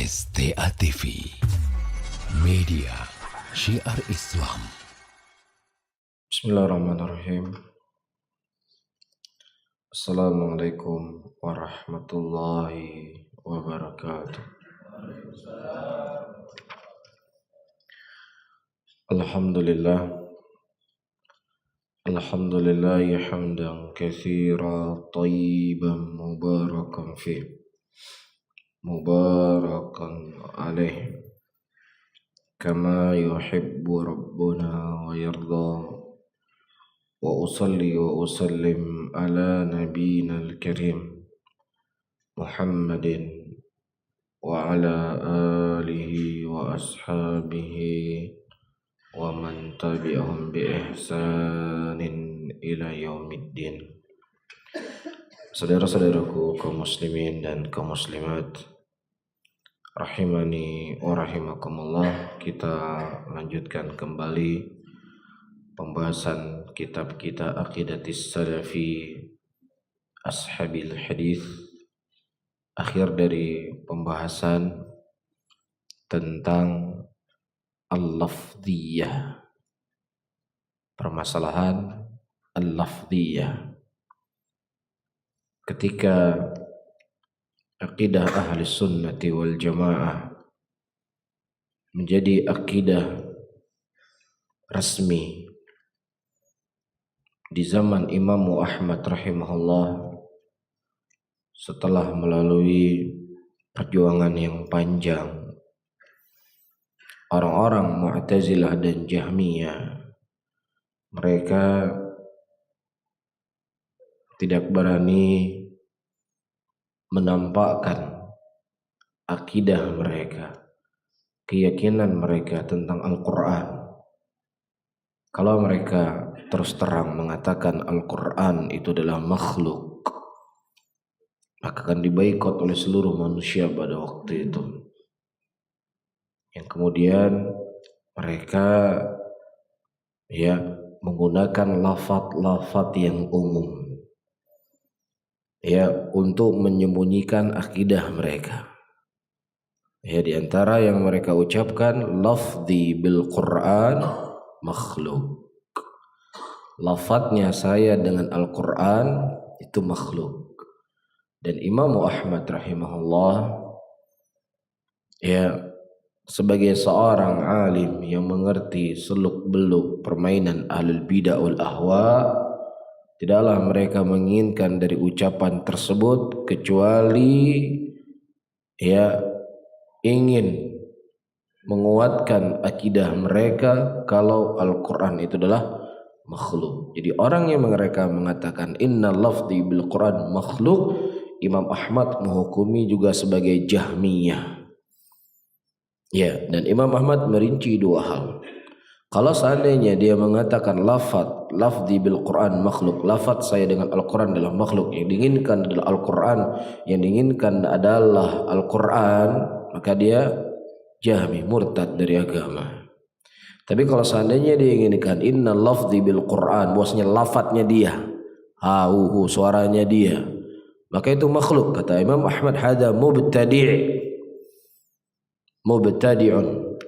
STA TV, media syiar Islam. Bismillahirrahmanirrahim. Assalamualaikum warahmatullahi wabarakatuh. Alhamdulillahi hamdan katsiran thayyiban mubarakan fih, mubarakan alaih, kama yuhibbu rabbuna wa yarda. Wa usalli wa usallim ala nabiyyina al-karim Muhammadin wa ala alihi wa ashabihi wa man tabi'ahum bi ihsanin ila yaumiddin. Saudara-saudaraku kaum muslimin dan kaum muslimat, rahimani wa rahimakumullah. Kita lanjutkan kembali pembahasan kitab kita Aqidatis Salafi Ashabil Hadis. Akhir dari pembahasan tentang al-lafdhiyah, permasalahan al-lafdhiyah. Ketika akidah ahli sunnati wal jamaah menjadi akidah resmi di zaman Imam Ahmad rahimahullah, setelah melalui perjuangan yang panjang, orang-orang Mu'tazilah dan Jahmiyah, mereka tidak berani menampakkan akidah mereka, keyakinan mereka tentang Al-Quran. Kalau mereka terus terang mengatakan Al-Quran itu adalah makhluk, maka akan diboikot oleh seluruh manusia pada waktu itu. Yang kemudian mereka menggunakan lafaz-lafaz yang umum untuk menyembunyikan akidah mereka. Di antara yang mereka ucapkan, lafzi bil Quran makhluk. Lafadznya saya dengan Al-Quran itu makhluk. Dan Imam Ahmad rahimahullah sebagai seorang alim yang mengerti seluk-beluk permainan ahlul bidah wal ahwa, tidaklah mereka menginginkan dari ucapan tersebut kecuali ingin menguatkan akidah mereka kalau Al-Quran itu adalah makhluk. Jadi orang yang mereka mengatakan inna lafzi bil Quran makhluk, Imam Ahmad menghukumi juga sebagai Jahmiyah. Dan Imam Ahmad merinci dua hal. Kalau seandainya dia mengatakan lafzi bil Quran makhluk, lafaz saya dengan Al-Quran adalah makhluk, yang diinginkan adalah Al-Quran, yang diinginkan adalah Al-Quran, maka dia Jahmi, murtad dari agama. Tapi kalau seandainya dia inginkan inna lafzi bil Quran, bosnya lafadznya dia, suaranya dia, maka itu makhluk. Kata Imam Ahmad, hada mubtadi'un.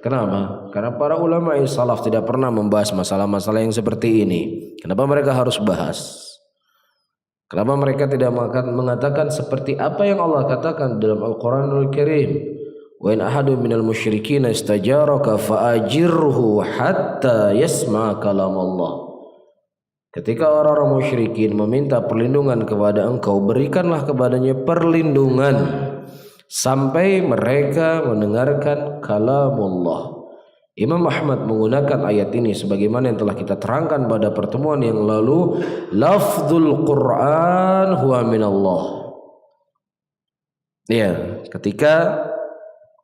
Kenapa? Karena para ulama salaf tidak pernah membahas masalah-masalah yang seperti ini. Kenapa mereka harus bahas? Kenapa mereka tidak mengatakan seperti apa yang Allah katakan dalam Al-Quranul Karim? Wa in ahadun minal musyrikin istajaraka fa'ajirhu hatta yasma' kalam Allah. Ketika orang-orang musyrikin meminta perlindungan kepada engkau, berikanlah kepadanya perlindungan sampai mereka mendengarkan kalam Allah. Imam Ahmad menggunakan ayat ini sebagaimana yang telah kita terangkan pada pertemuan yang lalu, lafzul Quran huwa minallah. Ketika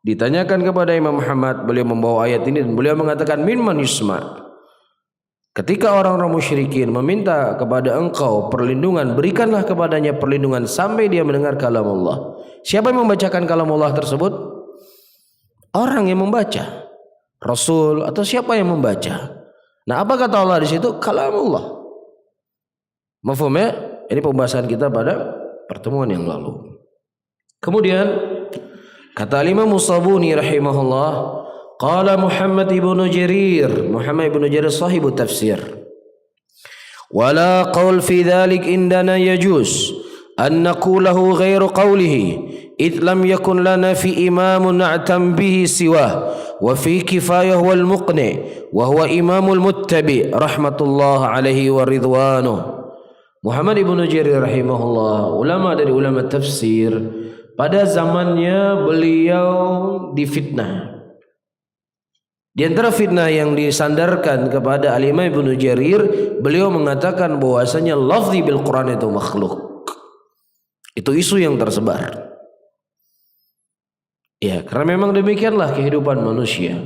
ditanyakan kepada Imam Muhammad, beliau membawa ayat ini dan beliau mengatakan mimman yusma. Ketika orang-orang musyrikin meminta kepada engkau perlindungan, berikanlah kepadanya perlindungan sampai dia mendengar kalam Allah. Siapa yang membacakan kalam Allah tersebut? Orang yang membaca, Rasul atau siapa yang membaca. Nah, apa kata Allah di situ? Kalam Allah. Mafhum ya? Ini pembahasan kita pada pertemuan yang lalu. Kemudian Kata Imam As-Sabuni rahimahullah, qala Muhammad ibnu Jarir sahibu tafsir, wala qaul fi dhalik indana yajuz an naqulahu ghairu qawlihi id lam yakun lana fi imamun na'tam bihi siwah wa fi kifayah wal muqni wa huwa imamul muttabi rahmatullah alaihi wa ridwanuh. Muhammad ibnu Jarir rahimahullah, ulama dari ulama tafsir, pada zamannya beliau difitnah. Di antara fitnah yang disandarkan kepada Al-Imam Ibnu Jarir, beliau mengatakan bahwasanya lafzi bil Quran itu makhluk. Itu isu yang tersebar. Ya, karena memang demikianlah kehidupan manusia.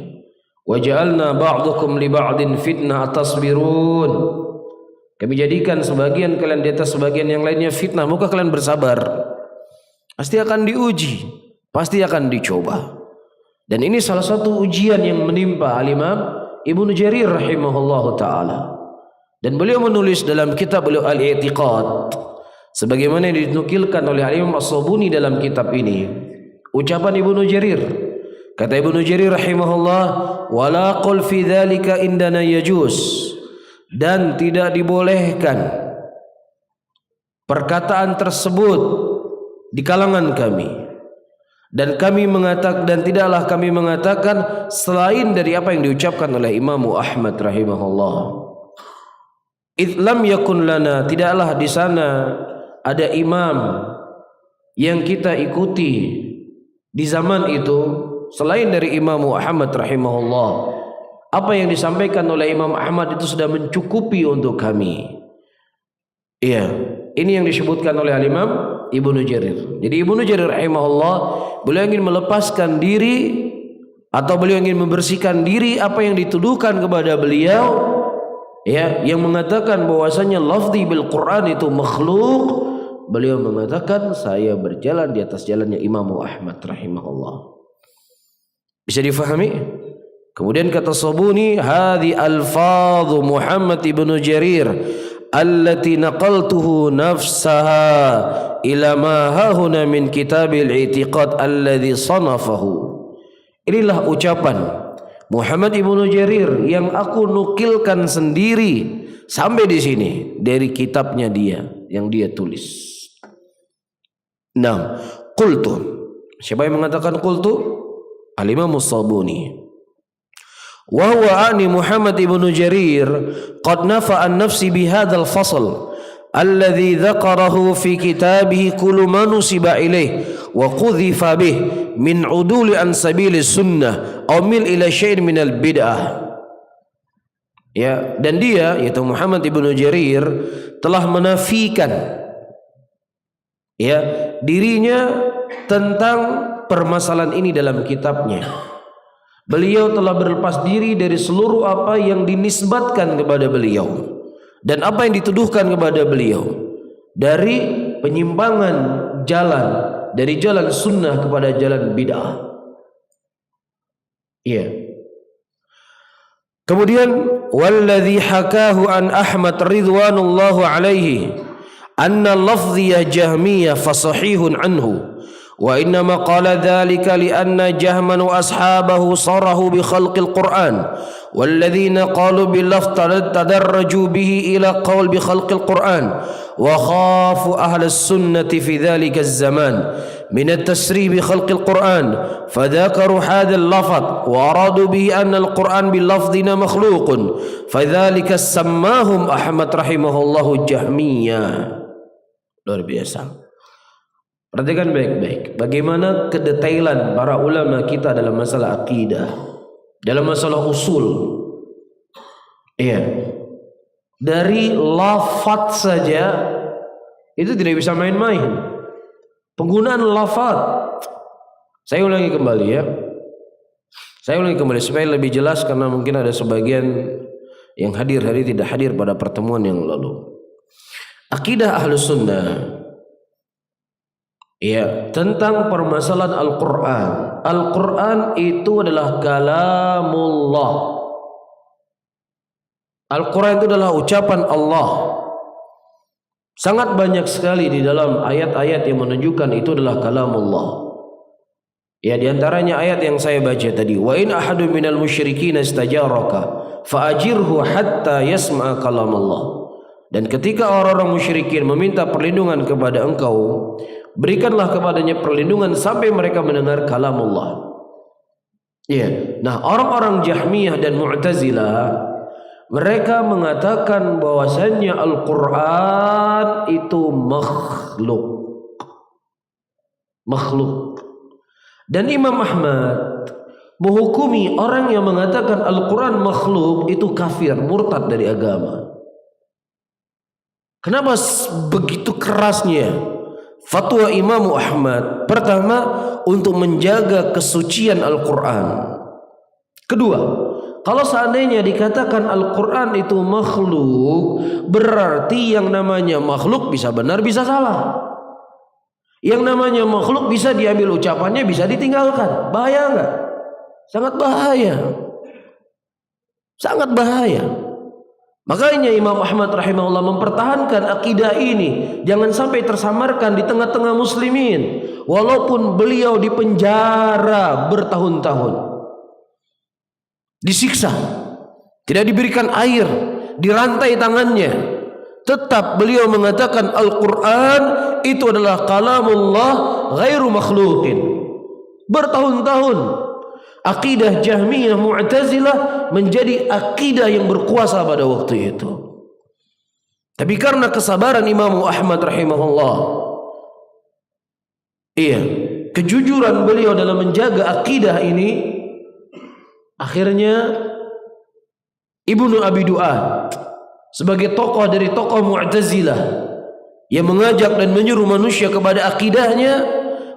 Wa ja'alna ba'dukum li ba'din fitnah atasbirun. Kami jadikan sebagian kalian di atas sebagian yang lainnya fitnah, maka kalian bersabar. Pasti akan diuji, pasti akan dicoba. Dan ini salah satu ujian yang menimpa Al-Imam Ibnu Jarir rahimahullahu ta'ala. Dan beliau menulis dalam kitab beliau Al-I'tiqad, sebagaimana yang dinukilkan oleh Al-Imam As-Sabuni dalam kitab ini, ucapan Ibnu Jarir. Kata Ibnu Jarir rahimahullah, wala qul fi dzalika indana yajuz, dan tidak dibolehkan perkataan tersebut di kalangan kami, dan kami mengatakan, dan tidaklah kami mengatakan selain dari apa yang diucapkan oleh Imam Ahmad rahimahullah. Id lam yakun lana, tidaklah di sana ada imam yang kita ikuti di zaman itu selain dari Imam Ahmad rahimahullah. Apa yang disampaikan oleh Imam Ahmad itu sudah mencukupi untuk kami. Iya, ini yang disebutkan oleh Al-Imam Ibnu Jarir. Jadi Ibnu Jarir rahimahullah, beliau ingin melepaskan diri atau beliau ingin membersihkan diri apa yang dituduhkan kepada beliau, ya, yang mengatakan bahwasanya lafzi bil Quran itu makhluk. Beliau mengatakan saya berjalan di atas jalannya Imam Ahmad rahimahullah. Bisa difahami? Kemudian kata Sabuni, hadhi alfadhu Muhammad ibnu Jarir allati naqaltuhu nafsaha ila ma hahuna min kitabil i'tiqad alladhi sanafahu. Inilah ucapan Muhammad ibnu Jarir yang aku nukilkan sendiri sampai di sini dari kitabnya dia yang dia tulis. Nah, qultu. Siapa yang mengatakan qultu? Al-Imam As-Sabuni. Wa huwa ani Muhammad ibnu Jarir qad nafa an nafsi bihadzal fasl alladhi dzakarahu fi kitabih kullu ma nusiba ilaih wa qudhifa bih min uduli an sabilis sunnah aw mil ila syai'in minal bid'ah. Ya, dan dia yaitu Muhammad ibnu Jarir telah menafikan, ya, dirinya tentang permasalahan ini dalam kitabnya. Beliau telah berlepas diri dari seluruh apa yang dinisbatkan kepada beliau dan apa yang dituduhkan kepada beliau dari penyimpangan jalan, dari jalan sunnah kepada jalan bid'ah. Iya. Kemudian walladzi hakahu an Ahmad ridwanullahu alaihi anna lafdhiyah jahmiyah fasahihun anhu. وإنما قال ذلك لأن جهما وأصحابه صرحوا بخلق القرآن والذين قالوا باللفظ تدرجوا به إلى قول بخلق القرآن وخافوا أهل السنة في ذلك الزمان من التسريح بخلق القرآن فذكروا هذا اللفظ وأرادوا به أن القرآن بلفظنا مخلوق فذلك سماهم أحمد رحمه الله جهمية. Luar biasa. Perhatikan baik-baik bagaimana kedetailan para ulama kita dalam masalah akidah, dalam masalah usul. Iya. Dari lafaz saja itu tidak bisa main-main. Penggunaan lafaz. Saya ulangi kembali ya. Saya ulangi kembali supaya lebih jelas karena mungkin ada sebagian yang hadir hari tidak hadir pada pertemuan yang lalu. Akidah Ahlus Sunnah, ya, tentang permasalahan Al-Quran. Al-Quran itu adalah kalamullah. Al-Quran itu adalah ucapan Allah. Sangat banyak sekali di dalam ayat-ayat yang menunjukkan itu adalah kalamullah. Ya, di antaranya ayat yang saya baca tadi, wa in ahadun minal musyrikin istajaraka faajirhu hatta yasma'a kalam Allah. Dan ketika orang-orang musyrikin meminta perlindungan kepada engkau, berikanlah kepadanya perlindungan sampai mereka mendengar kalam Allah. Ya. Nah, orang-orang Jahmiyah dan Mu'tazilah mereka mengatakan bahwasannya Al-Qur'an itu makhluk. Dan Imam Ahmad menghukumi orang yang mengatakan Al-Quran makhluk itu kafir, murtad dari agama. Kenapa begitu kerasnya fatwa Imam Ahmad? Pertama, untuk menjaga kesucian Al-Quran. Kedua, kalau seandainya dikatakan Al-Quran itu makhluk, berarti yang namanya makhluk bisa benar bisa salah. Yang namanya makhluk bisa diambil ucapannya, bisa ditinggalkan. Bahaya enggak? Sangat bahaya. Sangat bahaya. Makanya Imam Ahmad rahimahullah mempertahankan akidah ini jangan sampai tersamarkan di tengah-tengah muslimin, walaupun beliau dipenjara bertahun-tahun, disiksa, tidak diberikan air, dirantai tangannya, tetap beliau mengatakan Al-Quran itu adalah kalamullah ghairu makhlukin. Bertahun-tahun akidah Jahmiyah Mu'tazilah menjadi akidah yang berkuasa pada waktu itu. Tapi karena kesabaran Imam Ahmad rahimahullah, kejujuran beliau dalam menjaga akidah ini, akhirnya Ibnu Abi Du'ad sebagai tokoh dari tokoh Mu'tazilah yang mengajak dan menyuruh manusia kepada akidahnya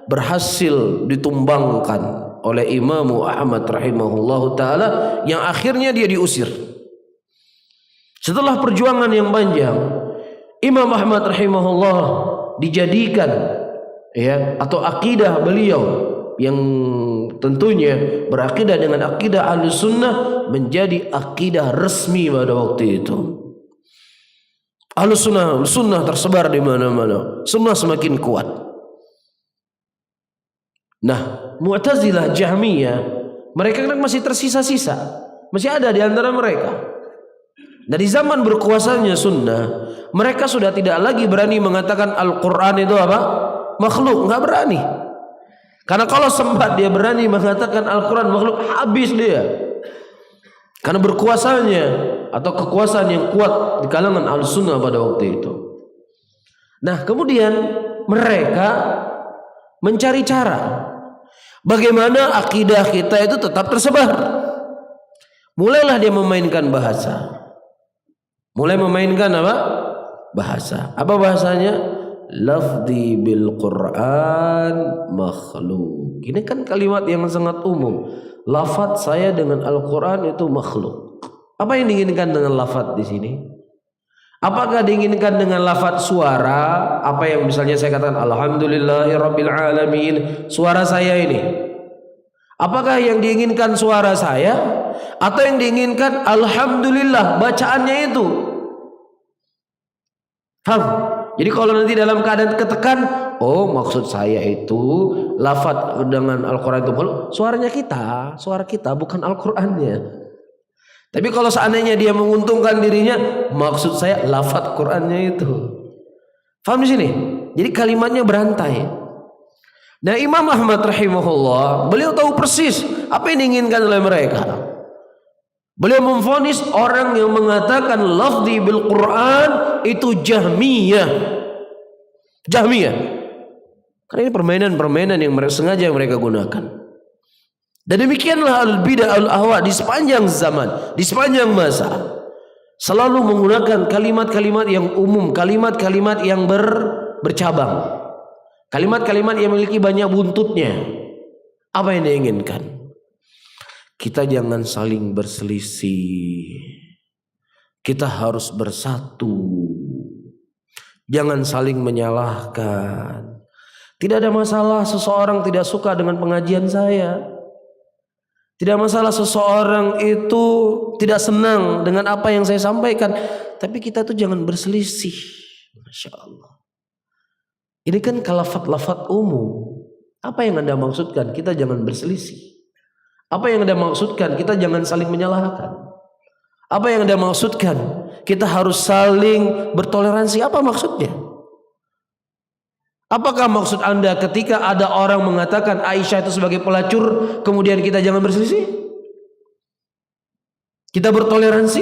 berhasil ditumbangkan oleh Imam Ahmad rahimahullahu taala, yang akhirnya dia diusir. Setelah perjuangan yang panjang, Imam Ahmad rahimahullah dijadikan atau akidah beliau yang tentunya berakidah dengan akidah Ahlussunnah menjadi akidah resmi pada waktu itu. Ahlussunnah tersebar di mana-mana, sunnah semakin kuat. Nah, Mu'tazilah, Jahmiyah, mereka kan masih tersisa-sisa, masih ada di antara mereka. Dari zaman berkuasanya sunnah, mereka sudah tidak lagi berani mengatakan Al-Quran itu apa? Makhluk, nggak berani. Karena kalau sempat dia berani mengatakan Al-Quran makhluk, habis dia. Karena berkuasanya atau kekuasaan yang kuat di kalangan Ahlussunnah pada waktu itu. Nah, kemudian mereka mencari cara bagaimana akidah kita itu tetap tersebar. Mulailah dia memainkan bahasa. Mulai memainkan apa? Bahasa. Apa bahasanya? Lafzi bil Quran makhluk. Ini kan kalimat yang sangat umum. Lafaz saya dengan Al-Quran itu makhluk. Apa yang diinginkan dengan lafaz di sini? Apakah diinginkan dengan lafaz suara? Apa yang misalnya saya katakan Alhamdulillahirabbil alamin, suara saya ini. Apakah yang diinginkan suara saya atau yang diinginkan alhamdulillah bacaannya itu? Paham? Jadi kalau nanti dalam keadaan ketekan, oh maksud saya itu lafaz dengan Al-Quran itu suaranya kita, suara kita bukan Al-Qurannya. Tapi kalau seandainya dia menguntungkan dirinya, maksud saya lafaz Qur'annya itu. Faham di sini? Jadi kalimatnya berantai. Nah, Imam Ahmad rahimahullah, beliau tahu persis apa yang diinginkan oleh mereka. Beliau memvonis orang yang mengatakan lafzi bil Qur'an itu Jahmiyah. Jahmiyah. Karena ini permainan-permainan yang sengaja mereka gunakan. Dan demikianlah al-bidah al-ahwa di sepanjang zaman, di sepanjang masa, selalu menggunakan kalimat-kalimat yang umum, kalimat-kalimat yang bercabang, kalimat-kalimat yang memiliki banyak buntutnya. Apa yang diinginkan? Kita jangan saling berselisih, kita harus bersatu, jangan saling menyalahkan. Tidak ada masalah seseorang tidak suka dengan pengajian saya. Tidak masalah seseorang itu tidak senang dengan apa yang saya sampaikan. Tapi kita tuh jangan berselisih. Masya Allah. Ini kan lafaz-lafaz umum. Apa yang Anda maksudkan? Kita jangan berselisih. Apa yang Anda maksudkan? Kita jangan saling menyalahkan. Apa yang Anda maksudkan? Kita harus saling bertoleransi. Apa maksudnya? Apakah maksud Anda ketika ada orang mengatakan Aisyah itu sebagai pelacur, kemudian kita jangan berselisih? Kita bertoleransi?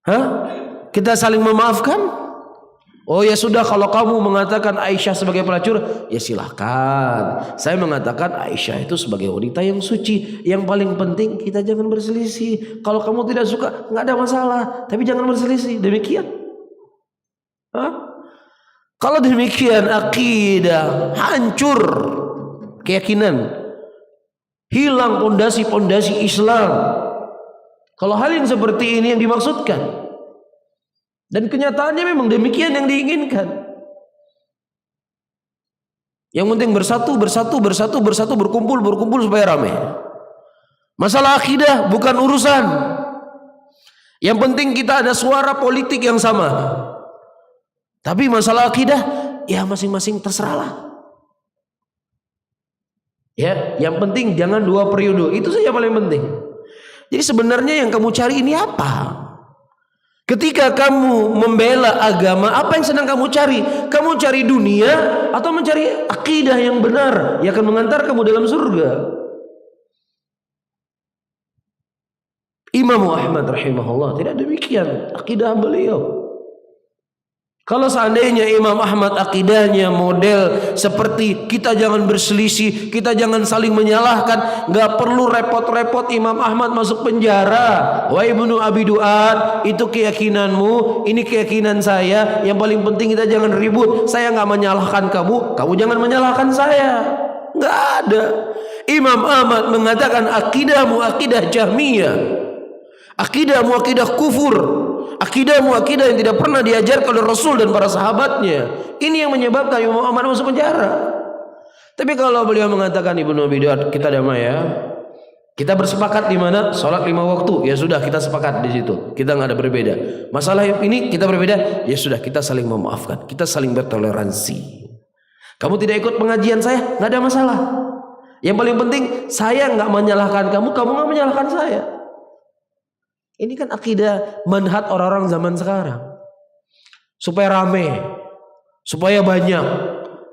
Hah? Kita saling memaafkan? Oh ya sudah, kalau kamu mengatakan Aisyah sebagai pelacur, ya silahkan. Saya mengatakan Aisyah itu sebagai wanita yang suci. Yang paling penting kita jangan berselisih. Kalau kamu tidak suka, nggak ada masalah, tapi jangan berselisih. Demikian. Hah? Kalau demikian akidah hancur, keyakinan, hilang pondasi-pondasi Islam. Kalau hal yang seperti ini yang dimaksudkan. Dan kenyataannya memang demikian yang diinginkan. Yang penting bersatu, berkumpul supaya ramai. Masalah akidah bukan urusan. Yang penting kita ada suara politik yang sama. Tapi masalah akidah, ya masing-masing terserahlah. Ya, yang penting jangan 2 periode. Itu saja paling penting. Jadi sebenarnya yang kamu cari ini apa? Ketika kamu membela agama, apa yang sedang kamu cari? Kamu cari dunia atau mencari akidah yang benar yang akan mengantar kamu dalam surga? Imam Ahmad rahimahullah tidak demikian akidah beliau. Kalau seandainya Imam Ahmad akidahnya model seperti kita jangan berselisih, kita jangan saling menyalahkan, nggak perlu repot-repot Imam Ahmad masuk penjara. Wa Ibnu Abi Duat, itu keyakinanmu, ini keyakinan saya. Yang paling penting kita jangan ribut. Saya nggak menyalahkan kamu, kamu jangan menyalahkan saya. Nggak ada. Imam Ahmad mengatakan akidahmu akidah Jahmiyah, akidahmu akidah kufur. Akidahmu akidah yang tidak pernah diajarkan oleh Rasul dan para sahabatnya. Ini yang menyebabkan Imam Ahmad masuk penjara. Tapi kalau beliau mengatakan Ibnu Abi Duat, kita damai ya. Kita bersepakat di mana? Salat 5 waktu. Ya sudah, kita sepakat di situ. Kita nggak ada berbeda. Masalah ini kita berbeda. Ya sudah, kita saling memaafkan. Kita saling bertoleransi. Kamu tidak ikut pengajian saya, nggak ada masalah. Yang paling penting saya nggak menyalahkan kamu, kamu nggak menyalahkan saya. Ini kan akidah manhaj orang-orang zaman sekarang. Supaya rame, supaya banyak.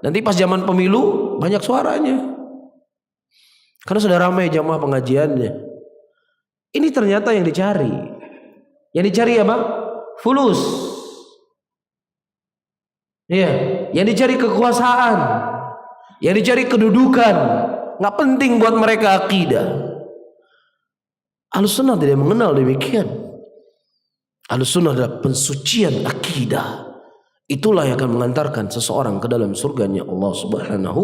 Nanti pas zaman pemilu banyak suaranya. Karena sudah ramai jamaah pengajiannya. Ini ternyata yang dicari. Yang dicari apa? Fulus. Iya, yang dicari kekuasaan. Yang dicari kedudukan. Nggak penting buat mereka akidah. Ahlussunnah tidak mengenal demikian. Ahlussunnah adalah pensucian akidah. Itulah yang akan mengantarkan seseorang ke dalam surganya Allah Subhanahu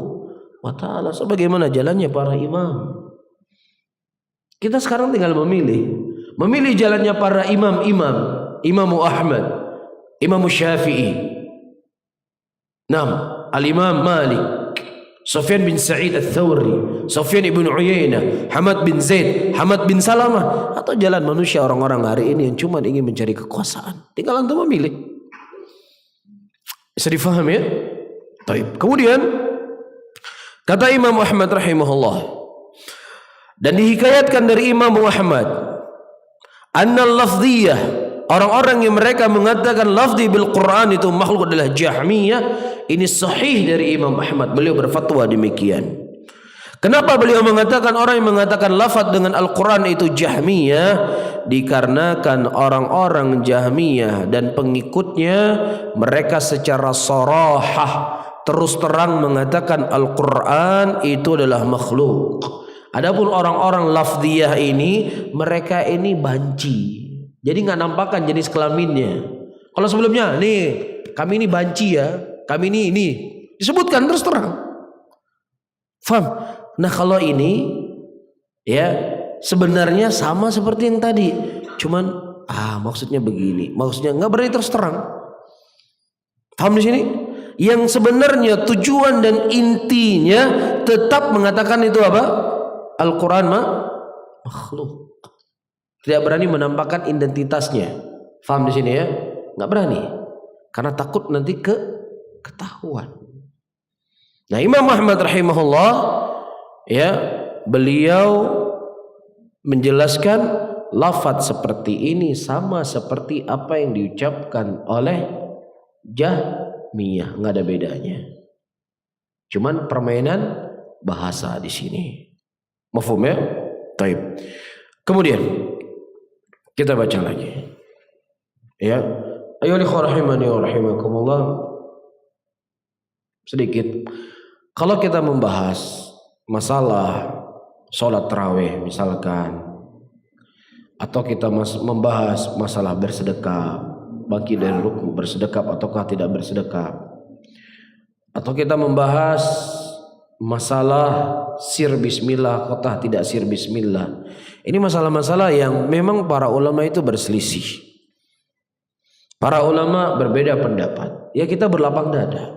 wa ta'ala. Sebagaimana jalannya para imam. Kita sekarang tinggal memilih. Memilih jalannya para imam-imam. Imam Ahmad, Imam Syafi'i, Al-Imam Malik, Sufyan bin Sa'id Ats-Tsauri, Sufyan ibn Uyainah, Hamad bin Zaid, Hamad bin Salamah, atau jalan manusia orang-orang hari ini yang cuma ingin mencari kekuasaan. Tinggal antum memilih. Bisa difahami ya? Baik. Kemudian kata Imam Ahmad rahimahullah, dan dihikayatkan dari Imam Ahmad, annal lafdhiyah, orang-orang yang mereka mengatakan lafzi bil Quran itu makhluk adalah Jahmiyah. Ini sahih dari Imam Ahmad. Beliau berfatwa demikian. Kenapa beliau mengatakan orang yang mengatakan lafaz dengan Al-Quran itu Jahmiyah? Dikarenakan orang-orang Jahmiyah dan pengikutnya, mereka secara sarahah terus terang mengatakan Al-Quran itu adalah makhluk. Adapun orang-orang lafdhiyah ini, mereka ini banci. Jadi nggak nampakkan jenis kelaminnya. Kalau sebelumnya, nih kami ini banci ya, kami ini disebutkan terus terang. Faham? Nah kalau ini ya sebenarnya sama seperti yang tadi, cuman maksudnya begini, maksudnya nggak berani terus terang. Paham di sini? Yang sebenarnya tujuan dan intinya tetap mengatakan itu apa? Al-Quran makhluk. Tidak berani menampakkan identitasnya. Faham di sini ya? Nggak berani, karena takut nanti ketahuan. Nah, Imam Ahmad rahimahullah, ya, beliau menjelaskan lafaz seperti ini sama seperti apa yang diucapkan oleh Jahmiyah, nggak ada bedanya. Cuman permainan bahasa di sini. Mafhum ya? Taib. Kemudian kita baca lagi. Ya. Ayo rahimani wa rahimakumullah. Sedikit. Kalau kita membahas masalah sholat tarawih misalkan, atau kita membahas masalah bersedekah, bangkit dari ruku, bersedekah ataukah tidak bersedekah, atau kita membahas masalah sir bismillah ataukah tidak sir bismillah, ini masalah-masalah yang memang para ulama itu berselisih. Para ulama berbeda pendapat. Ya, kita berlapang dada.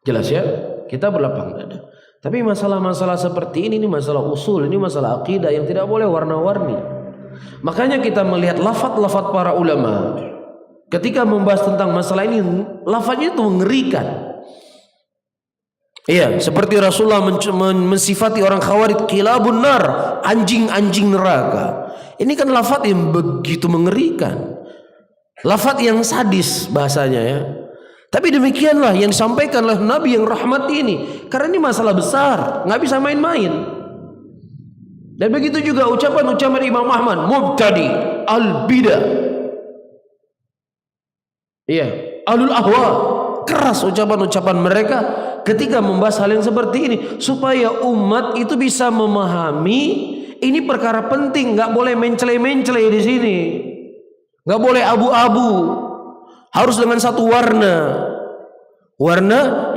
Jelas ya, kita berlapang dada. Tapi masalah-masalah seperti ini masalah usul, ini masalah akidah yang tidak boleh warna-warni. Makanya kita melihat lafaz-lafaz para ulama ketika membahas tentang masalah ini, lafaznya itu mengerikan. Iya, seperti Rasulullah mensifati orang Khawarij kilabun nar, anjing-anjing neraka. Ini kan lafaz yang begitu mengerikan. Lafaz yang sadis bahasanya ya. Tapi demikianlah yang disampaikan oleh Nabi yang rahmat ini. Karena ini masalah besar, nggak bisa main-main. Dan begitu juga ucapan-ucapan Imam Ahmad, mubtadi, al-bidah. Iya, alul ahwa. Keras ucapan-ucapan mereka ketika membahas hal yang seperti ini. Supaya umat itu bisa memahami ini perkara penting, nggak boleh mencele-mencele di sini. Nggak boleh abu-abu, harus dengan satu warna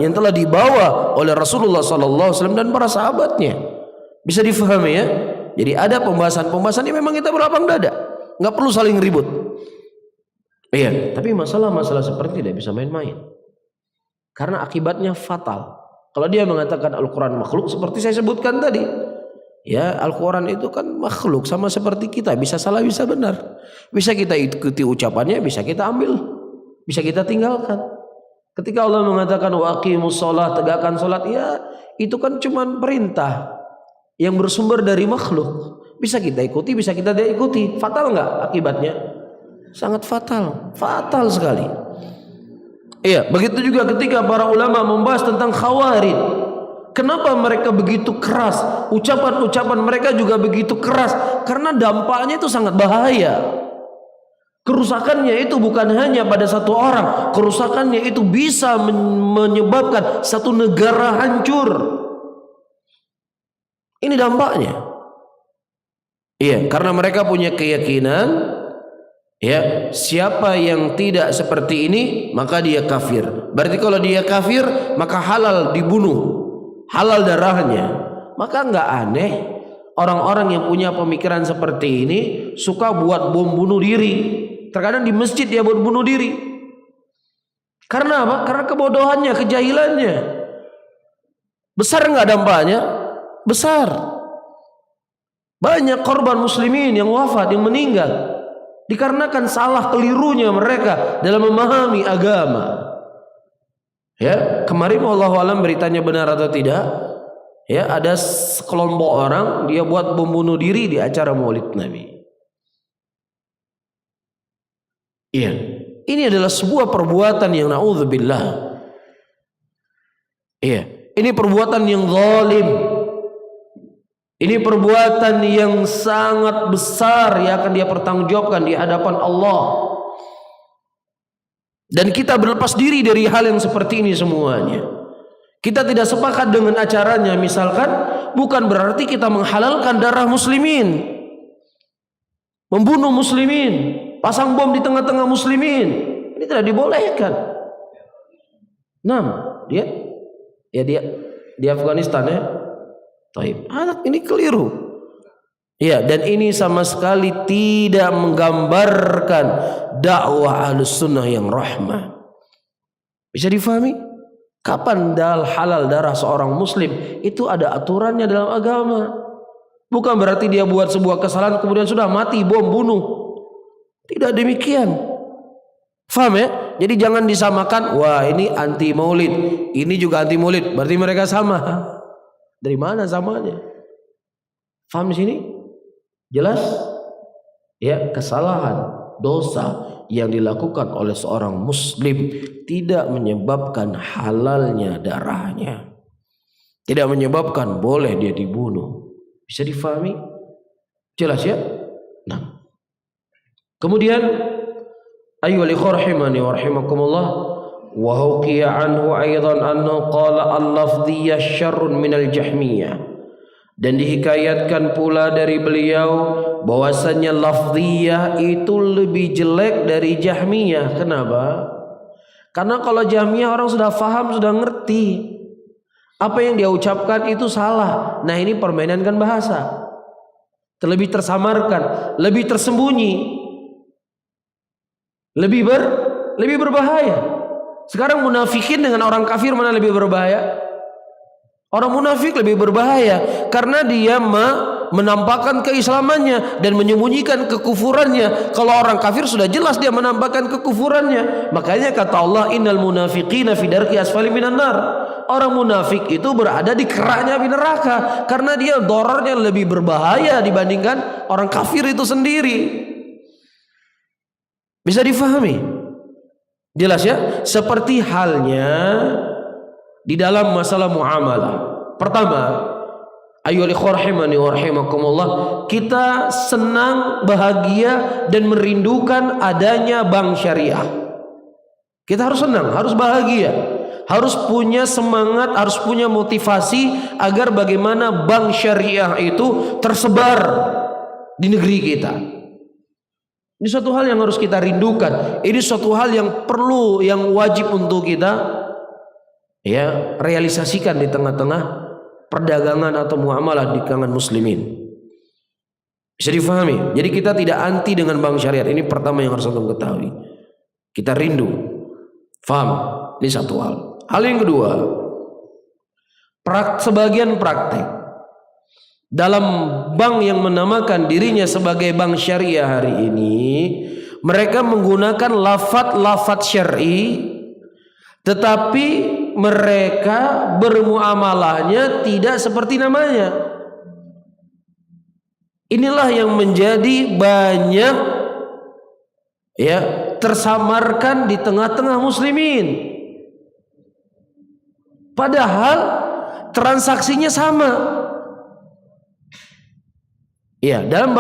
yang telah dibawa oleh Rasulullah SAW dan para sahabatnya. Bisa difahami ya. Jadi ada pembahasan-pembahasan yang memang kita berlapang dada, nggak perlu saling ribut. Iya, tapi masalah-masalah seperti tidak bisa main-main, karena akibatnya fatal. Kalau dia mengatakan Al-Quran makhluk, seperti saya sebutkan tadi, ya, Al-Quran itu kan makhluk sama seperti kita, bisa salah bisa benar, bisa kita ikuti ucapannya, bisa kita ambil, bisa kita tinggalkan. Ketika Allah mengatakan wa aqimus shalah, tegakkan salat, ya itu kan cuman perintah yang bersumber dari makhluk, bisa kita ikuti, bisa kita tidak ikuti. Fatal nggak akibatnya? Sangat fatal, fatal sekali. Iya, begitu juga ketika para ulama membahas tentang Khawarij. Kenapa mereka begitu keras? Ucapan-ucapan mereka juga begitu keras karena dampaknya itu sangat bahaya. Kerusakannya itu bukan hanya pada satu orang, kerusakannya itu bisa menyebabkan satu negara hancur. Ini dampaknya. Iya, karena mereka punya keyakinan, ya, siapa yang tidak seperti ini maka dia kafir. Berarti kalau dia kafir maka halal dibunuh, halal darahnya. Maka nggak aneh orang-orang yang punya pemikiran seperti ini suka buat bom bunuh diri. Terkadang di masjid dia buat bunuh diri. Karena apa? Karena kebodohannya, kejahilannya. Besar nggak dampaknya? Besar. Banyak korban muslimin yang wafat, yang meninggal dikarenakan salah kelirunya mereka dalam memahami agama. Ya, kemarin wallahu alam beritanya benar atau tidak, ya, ada sekelompok orang dia buat bom bunuh diri di acara Maulid Nabi. Iya, ini adalah sebuah perbuatan yang naudzubillah. Iya, ini perbuatan yang zalim. Ini perbuatan yang sangat besar yang akan dia pertanggungjawabkan di hadapan Allah. Dan kita berlepas diri dari hal yang seperti ini semuanya. Kita tidak sepakat dengan acaranya misalkan, bukan berarti kita menghalalkan darah muslimin, membunuh muslimin, pasang bom di tengah-tengah muslimin. Ini tidak dibolehkan. Nah, dia di Afghanistan ya. Taib. Anak ini keliru. Ya, dan ini sama sekali tidak menggambarkan dakwah Ahlussunnah yang rahmah. Bisa difahami? Kapan halal darah seorang muslim? Itu ada aturannya dalam agama. Bukan berarti dia buat sebuah kesalahan kemudian sudah mati bom bunuh. Tidak demikian. Faham ya? Jadi jangan disamakan, wah ini anti maulid, ini juga anti maulid, berarti mereka sama. Dari mana samanya? Faham di sini? Jelas? Ya, kesalahan, dosa yang dilakukan oleh seorang muslim tidak menyebabkan halalnya darahnya. Tidak menyebabkan boleh dia dibunuh. Bisa difahami? Jelas ya? Nah. Kemudian ayyuhal ikhwah rahimani wa rahimakumullah, wa huqiya anhu aidan annahu qala al-lafdhiyyah syarrun minal jahmiyah. Dan dihikayatkan pula dari beliau bahwasannya lafdhiyah itu lebih jelek dari jahmiyah. Kenapa? Karena kalau jahmiyah orang sudah faham, sudah ngerti apa yang dia ucapkan itu salah. Nah ini permainan kan bahasa, terlebih tersamarkan, lebih tersembunyi, lebih berbahaya. Sekarang munafikin dengan orang kafir mana lebih berbahaya? Orang munafik lebih berbahaya karena dia menampakkan keislamannya dan menyembunyikan kekufurannya. Kalau orang kafir sudah jelas dia menampakkan kekufurannya. Makanya kata Allah, innal munafiqina fi darki asfali minan nar. Orang munafik itu berada di keraknya api neraka karena dia dorornya lebih berbahaya dibandingkan orang kafir itu sendiri. Bisa difahami? Jelas ya? Seperti halnya di dalam masalah muamalah. Pertama, ayyuhal ikhwah rahimani wa rahimakumullah, kita senang, bahagia dan merindukan adanya bank syariah. Kita harus senang, harus bahagia, harus punya semangat, harus punya motivasi agar bagaimana bank syariah itu tersebar di negeri kita. Ini suatu hal yang harus kita rindukan. Ini suatu hal yang perlu, yang wajib untuk kita ya realisasikan di tengah-tengah perdagangan atau muamalah di kalangan muslimin. Bisa difahami? Jadi kita tidak anti dengan bank syariah. Ini pertama yang harus antum ketahui. Kita rindu. Faham? Ini satu hal. Hal yang kedua, sebagian praktek dalam bank yang menamakan dirinya sebagai bank syariah hari ini, mereka menggunakan lafaz syar'i, tetapi mereka bermuamalahnya tidak seperti namanya. Inilah yang menjadi banyak ya tersamarkan di tengah-tengah muslimin. Padahal transaksinya sama. Ya, dalam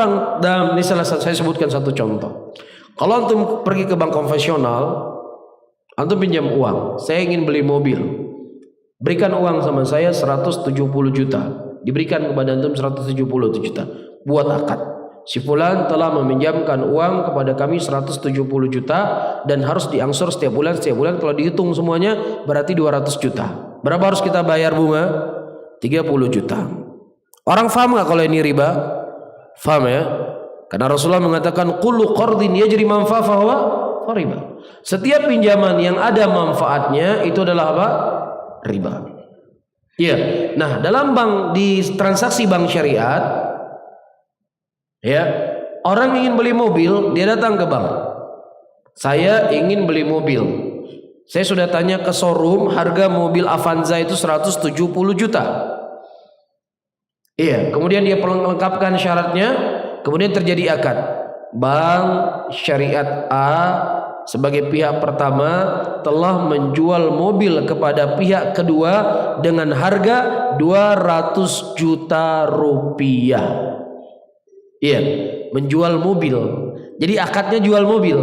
ini saya sebutkan satu contoh. Kalau antum pergi ke bank konvensional, antum pinjam uang, saya ingin beli mobil. Berikan uang sama saya 170 juta. Diberikan kepada antum 170 juta. Buat akad. Si fulan telah meminjamkan uang kepada kami 170 juta dan harus diangsur setiap bulan. Kalau dihitung semuanya berarti 200 juta. Berapa harus kita bayar bunga? 30 juta. Orang paham nggak kalau ini riba? Faham ya? Karena Rasulullah mengatakan kullu qardin yajri manfa'a fahuwa riba. Setiap pinjaman yang ada manfaatnya itu adalah apa? Riba. Iya. Nah, dalam di transaksi bank syariat ya, orang ingin beli mobil, dia datang ke bank. Saya ingin beli mobil. Saya sudah tanya ke showroom, harga mobil Avanza itu 170 juta. Iya, kemudian dia melengkapkan syaratnya, kemudian terjadi akad. Bank syariat A sebagai pihak pertama telah menjual mobil kepada pihak kedua dengan harga 200 juta rupiah. Iya, menjual mobil. Jadi akadnya jual mobil.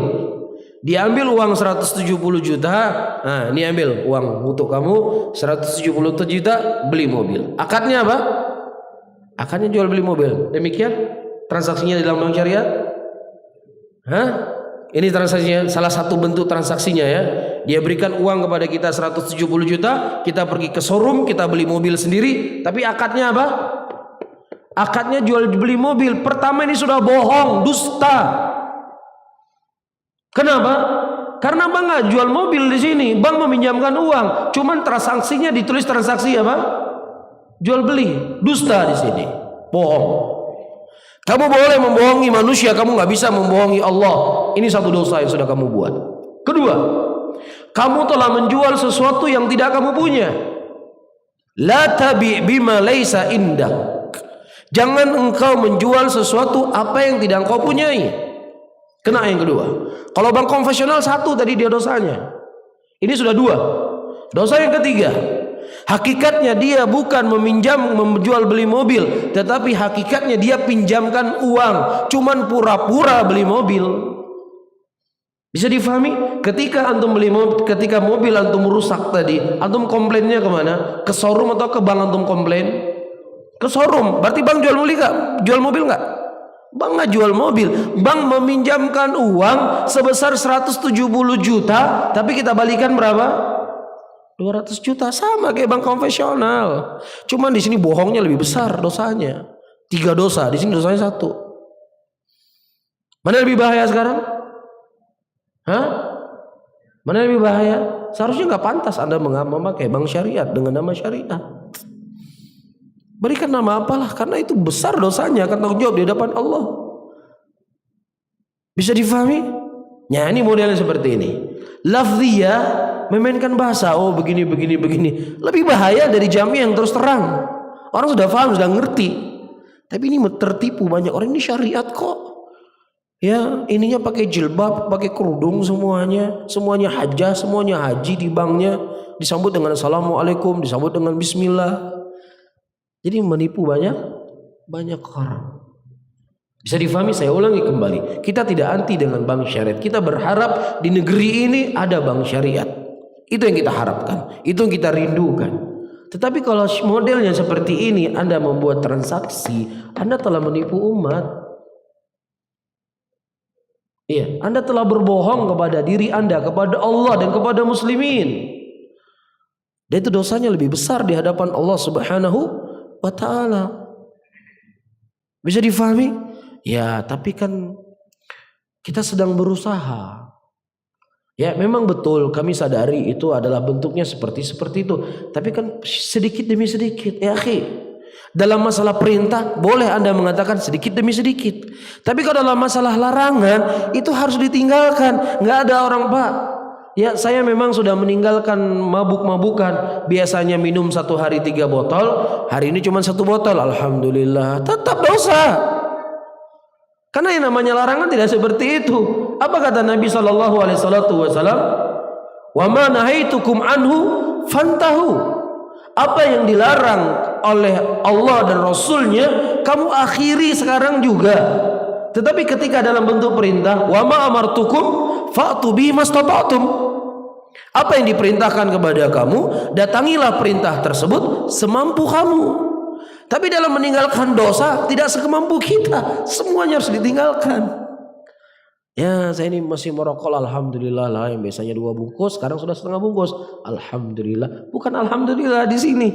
Diambil uang 170 juta. Nah, ini ambil uang untuk kamu 170 juta, beli mobil. Akadnya apa? Akadnya jual beli mobil. Demikian transaksinya di dalam bank syariat. Ini transaksinya, salah satu bentuk transaksinya ya. Dia berikan uang kepada kita 170 juta, kita pergi ke showroom, kita beli mobil sendiri, tapi akadnya apa? Akadnya jual beli mobil. Pertama ini sudah bohong, dusta. Kenapa? Karena bank nggak jual mobil di sini, bank meminjamkan uang. Cuman transaksinya ditulis transaksi apa? Jual beli, dusta di sini, bohong. Kamu boleh membohongi manusia, kamu nggak bisa membohongi Allah. Ini satu dosa yang sudah kamu buat. Kedua, kamu telah menjual sesuatu yang tidak kamu punya. La tabi' bima laisa indak. Jangan engkau menjual sesuatu apa yang tidak engkau punyai. Kena yang kedua. Kalau bank konvensional satu tadi dia dosanya. Ini sudah dua. Dosa yang ketiga, hakikatnya dia bukan menjual beli mobil, tetapi hakikatnya dia pinjamkan uang, cuman pura-pura beli mobil. Bisa difahami? Ketika antum beli mobil, ketika mobil antum rusak tadi, antum komplainnya kemana? Ke showroom atau ke bank antum komplain? Ke showroom. Berarti bank jual mobil nggak? Jual mobil nggak? Bank nggak jual mobil. Bank meminjamkan uang sebesar 170 juta, tapi kita balikan berapa? 200 juta. Sama kayak bank konvensional. Cuman di sini bohongnya lebih besar dosanya. 3 dosa, di sini dosanya 1. Mana lebih bahaya sekarang? Hah? Mana lebih bahaya? Seharusnya nggak pantas Anda memakai bank syariat dengan nama syariat. Berikan nama apalah, karena itu besar dosanya, akan tanggung jawab di hadapan Allah. Bisa difahami? Ya, ini modelnya seperti ini. Lafziyah, memainkan bahasa. Oh begini. Lebih bahaya dari jami yang terus terang. Orang sudah paham, sudah ngerti. Tapi ini tertipu banyak orang. Ini syariat kok. Ya, ininya pakai jilbab, pakai kerudung semuanya hajah, semuanya haji di banknya, disambut dengan assalamualaikum, disambut dengan bismillah. Jadi menipu banyak orang. Bisa difahami? Saya ulangi kembali. Kita tidak anti dengan bank syariat. Kita berharap di negeri ini ada bank syariat. Itu yang kita harapkan. Itu yang kita rindukan. Tetapi kalau modelnya seperti ini, Anda membuat transaksi, Anda telah menipu umat. Iya, Anda telah berbohong kepada diri Anda, kepada Allah dan kepada muslimin. Dan itu dosanya lebih besar di hadapan Allah Subhanahu wa ta'ala. Bisa difahami? Ya, tapi kan kita sedang berusaha. Ya, memang betul kami sadari itu adalah bentuknya seperti itu. Tapi kan sedikit demi sedikit. Ya, akhi, dalam masalah perintah boleh Anda mengatakan sedikit demi sedikit. Tapi kalau dalam masalah larangan itu harus ditinggalkan. Nggak ada orang, Pak, ya saya memang sudah meninggalkan mabuk-mabukan. Biasanya minum 1 hari 3 botol, hari ini cuma 1 botol. Alhamdulillah, tetap dosa. Karena yang namanya larangan tidak seperti itu. Apa kata Nabi SAW? Wa ma nahaitukum anhu fantahu. Apa yang dilarang oleh Allah dan Rasulnya, kamu akhiri sekarang juga. Tetapi ketika dalam bentuk perintah, wa ma amartukum fa'tu bi mastata'tum. Apa yang diperintahkan kepada kamu, datangilah perintah tersebut semampu kamu. Tapi dalam meninggalkan dosa tidak sekemampu kita, semuanya harus ditinggalkan. Ya, saya ini masih merokok, alhamdulillah lah, yang biasanya 2 bungkus sekarang sudah 1/2 bungkus. Alhamdulillah. Bukan alhamdulillah di sini.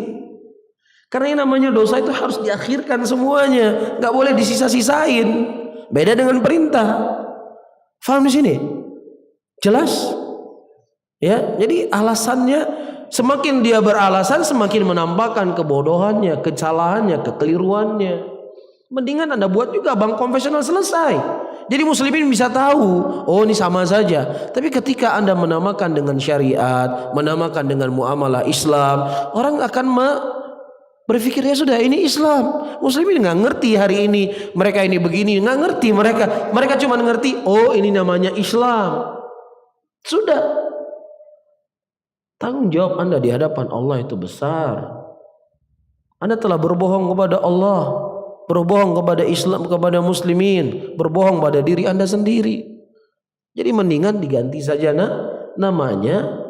Karena yang namanya dosa itu harus diakhirkan semuanya, nggak boleh disisa-sisain. Beda dengan perintah. Faham di sini? Jelas? Ya, jadi alasannya, semakin dia beralasan semakin menampakkan kebodohannya, kesalahannya, kekeliruannya. Mendingan Anda buat juga bank konvensional, selesai. Jadi muslimin bisa tahu, oh ini sama saja. Tapi ketika Anda menamakan dengan syariat, menamakan dengan muamalah Islam, orang akan berpikirnya sudah ini Islam. Muslimin nggak ngerti hari ini, mereka ini begini, nggak ngerti mereka. Mereka cuma ngerti, oh ini namanya Islam. Sudah. Tanggung jawab Anda di hadapan Allah itu besar. Anda telah berbohong kepada Allah, berbohong kepada Islam, kepada muslimin, berbohong pada diri Anda sendiri. Jadi mendingan diganti saja namanya.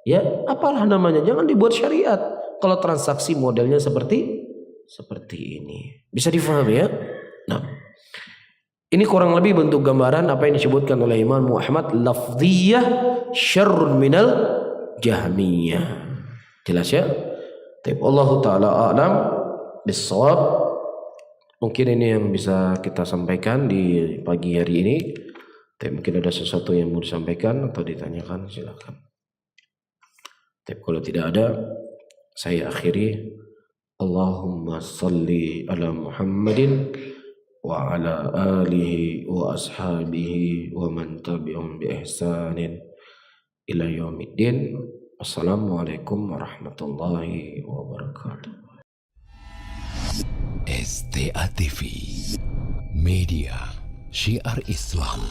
Ya, apalah namanya, jangan dibuat syariat. Kalau transaksi modelnya seperti ini. Bisa difahami ya? Nah, ini kurang lebih bentuk gambaran apa yang disebutkan oleh Imam Muhammad, lafziyah syarrun minal Jahmiyah. Jelas ya? Allah Ta'ala a'lam bis-shawab. Mungkin ini yang bisa kita sampaikan di pagi hari ini. Mungkin ada sesuatu yang mau disampaikan atau ditanyakan, silakan. Kalau tidak ada, saya akhiri. Allahumma salli ala Muhammadin wa ala alihi wa ashabihi wa man tabi'um bi ihsanin ila yaumiddin. Wassalamualaikum warahmatullahi wabarakatuh. STA TV, media syiar Islam.